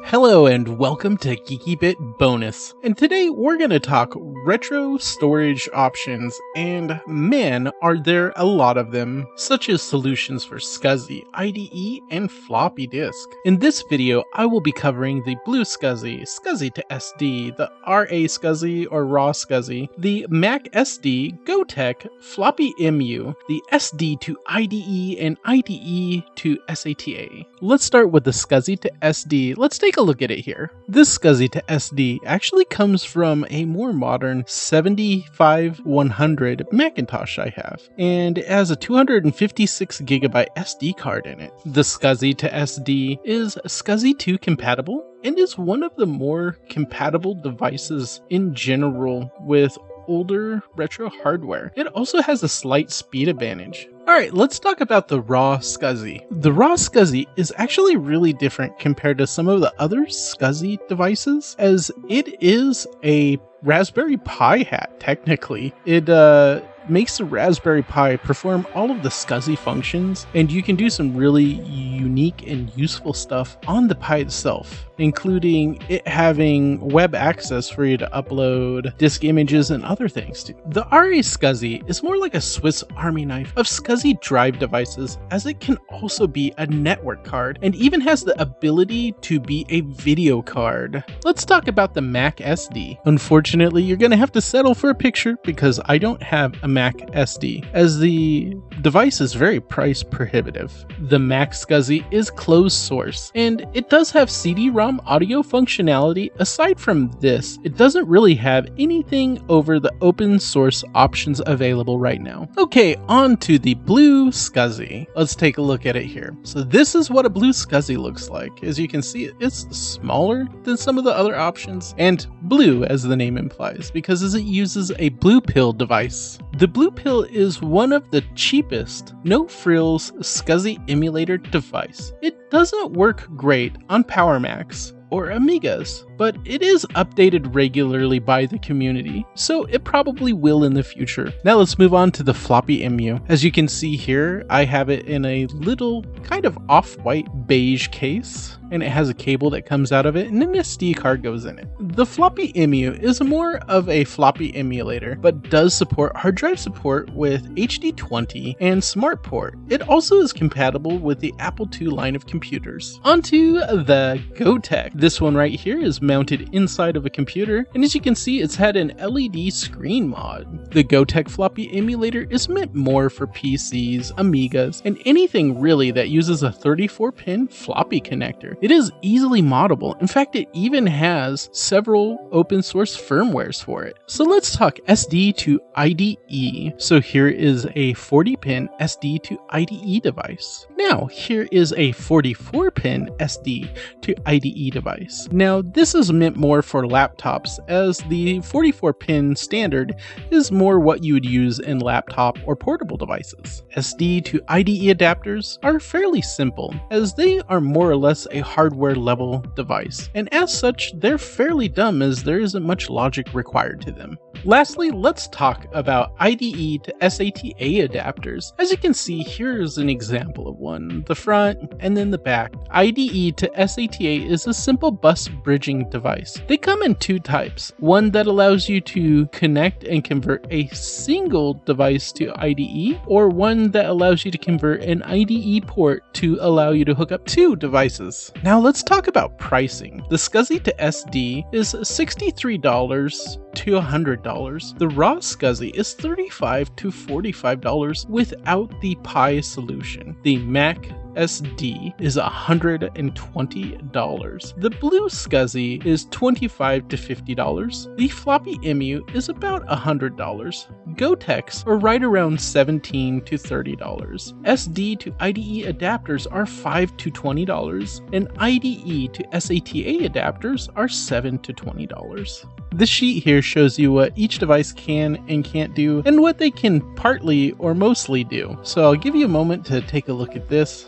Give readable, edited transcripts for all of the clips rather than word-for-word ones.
Hello and welcome to Geeky Bit Bonus. And today we're going to talk retro storage options, and man, are there a lot of them, such as solutions for SCSI, IDE, and floppy disk. In this video, I will be covering the BlueSCSI, SCSI to SD, the RaSCSI or RaSCSI, the MacSD, GoTek Floppy EMU, the SD to IDE, and IDE to SATA. Let's start with the SCSI to SD. Let's take a look at it here. This SCSI to SD actually comes from a more modern 75100 Macintosh I have, and it has a 256GB SD card in it. The SCSI to SD is SCSI 2 compatible and is one of the more compatible devices in general with older retro hardware. It also has a slight speed advantage. Alright, let's talk about the RaSCSI. The RaSCSI is actually really different compared to some of the other SCSI devices, as it is a Raspberry Pi hat, technically. It makes the Raspberry Pi perform all of the SCSI functions, and you can do some really unique and useful stuff on the Pi itself, including it having web access for you to upload disk images and other things too. The RaSCSI is more like a Swiss Army knife of SCSI drive devices, as it can also be a network card and even has the ability to be a video card. Let's talk about the MacSD. Unfortunately, you're going to have to settle for a picture because I don't have a MacSD, as the device is very price prohibitive. The MacSCSI is closed source, and it does have CD-ROM audio functionality. Aside from this, it doesn't really have anything over the open source options available right now. Okay, on to the BlueSCSI. Let's take a look at it here. So this is what a BlueSCSI looks like. As you can see, it's smaller than some of the other options, and blue as the name implies, because it uses a Blue Pill device. The Blue Pill is one of the cheapest, no-frills SCSI emulator device. It doesn't work great on Power Macs or Amigas, but it is updated regularly by the community, so it probably will in the future. Now let's move on to the Floppy EMU. As you can see here, I have it in a little kind of off-white beige case, and it has a cable that comes out of it, and an SD card goes in it. The Floppy EMU is more of a floppy emulator, but does support hard drive support with HD20 and SmartPort. It also is compatible with the Apple II line of computers. Onto the GoTek. This one right here is mounted inside of a computer, and as you can see, it's had an LED screen mod. The GoTek Floppy emulator is meant more for PCs, Amigas, and anything really that uses a 34-pin floppy connector. It is easily moddable. In fact, it even has several open source firmwares for it. So let's talk SD to IDE. So here is a 40-pin SD to IDE device. Now, here is a 44-pin SD to IDE device. Now, this is meant more for laptops, as the 44-pin standard is more what you would use in laptop or portable devices. SD to IDE adapters are fairly simple, as they are more or less a hardware level device, and as such, they're fairly dumb as there isn't much logic required to them. Lastly, let's talk about IDE to SATA adapters. As you can see, here's an example of one, the front and then the back. IDE to SATA is a simple bus bridging device. They come in two types, one that allows you to connect and convert a single device to IDE, or one that allows you to convert an IDE port to allow you to hook up two devices. Now let's talk about pricing. The SCSI to SD is $63 to $100. The RaSCSI is $35 to $45 without the Pi solution. The MacSD is $120. The BlueSCSI is $25 to $50. The Floppy EMU is about $100. GoTeks are right around $17 to $30. SD to IDE adapters are $5 to $20, and IDE to SATA adapters are $7 to $20. This sheet here shows you what each device can and can't do, and what they can partly or mostly do. So I'll give you a moment to take a look at this.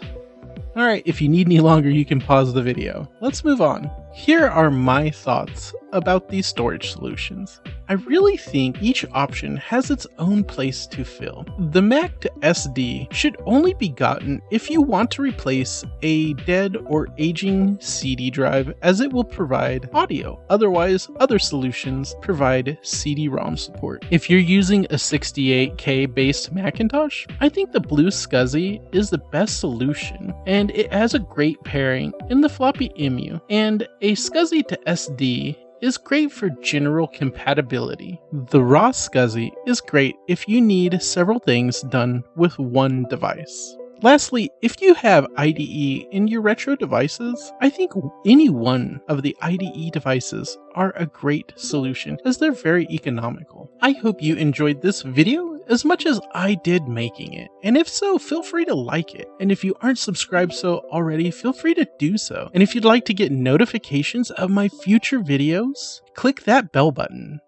Alright, if you need any longer, you can pause the video. Let's move on. Here are my thoughts about these storage solutions. I really think each option has its own place to fill. The Mac to SD should only be gotten if you want to replace a dead or aging CD drive, as it will provide audio. Otherwise, other solutions provide CD-ROM support. If you're using a 68K based Macintosh, I think the BlueSCSI is the best solution, and it has a great pairing in the Floppy EMU, and a SCSI to SD is great for general compatibility. The RaSCSI is great if you need several things done with one device. Lastly, if you have IDE in your retro devices, I think any one of the IDE devices are a great solution, as they're very economical. I hope you enjoyed this video as much as I did making it, and if so, feel free to like it. And if you aren't subscribed already, feel free to do so. And if you'd like to get notifications of my future videos, click that bell button.